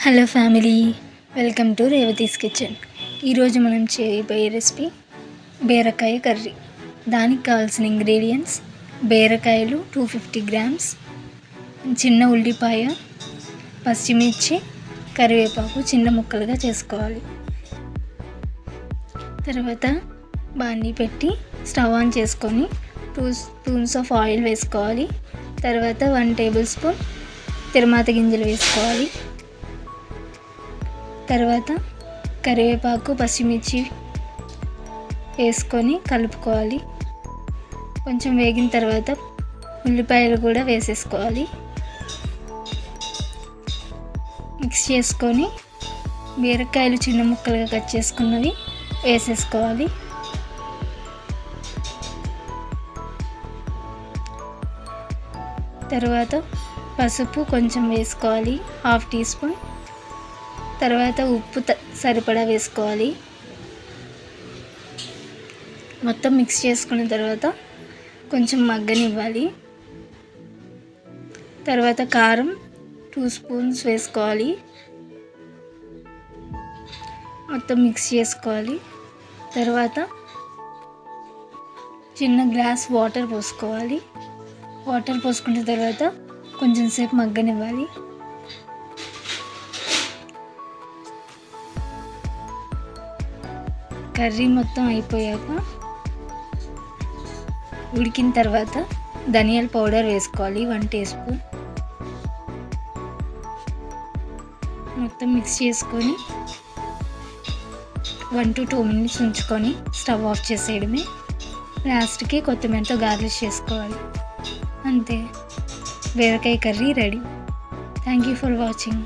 Hello family, welcome to Revathi's kitchen. ఈరోజు మనం చేయబోయే రెసిపీ బీరకాయ కర్రీ. దానికి కావాల్సిన ఇంగ్రీడియంట్స్: బీరకాయలు 250 గ్రామ్స్, చిన్న ఉల్లిపాయ, పచ్చిమిర్చి, కరివేపాకు చిన్న ముక్కలుగా చేసుకోవాలి. తర్వాత బాండీ పెట్టి స్టవ్ ఆన్ చేసుకొని 2 స్పూన్స్ ఆఫ్ ఆయిల్ వేసుకోవాలి. తర్వాత 1 టేబుల్ స్పూన్ తిరమాత గింజలు వేసుకోవాలి. తర్వాత కరివేపాకు, పచ్చిమిర్చి వేసుకొని కలుపుకోవాలి. కొంచెం వేగిన తర్వాత ఉల్లిపాయలు కూడా వేసేసుకోవాలి. మిక్స్ చేసుకొని బీరకాయలు చిన్న ముక్కలుగా కట్ చేసుకున్నవి వేసేసుకోవాలి. తర్వాత పసుపు కొంచెం వేసుకోవాలి, 1/2 టీ స్పూన్. తర్వాత ఉప్పు సరిపడా వేసుకోవాలి. మొత్తం మిక్స్ చేసుకున్న తర్వాత కొంచెం మగ్గనివ్వాలి. తర్వాత కారం 2 స్పూన్స్ వేసుకోవాలి. మొత్తం మిక్స్ చేసుకోవాలి. తర్వాత చిన్న గ్లాస్ వాటర్ పోసుకోవాలి. వాటర్ పోసుకున్న తర్వాత కొంచెం సేపు మగ్గనివ్వాలి. కర్రీ మొత్తం అయిపోయాక ఉడికిన తర్వాత ధనియాల పౌడర్ వేసుకోవాలి, 1 టీ స్పూన్. మొత్తం మిక్స్ చేసుకొని 1 to 2 minutes ఉంచుకొని స్టవ్ ఆఫ్ చేసేయడమే. లాస్ట్కి కొత్తిమీరతో గార్నిష్ చేసుకోవాలి. అంతే, బీరకాయ curry ready. Thank you for watching.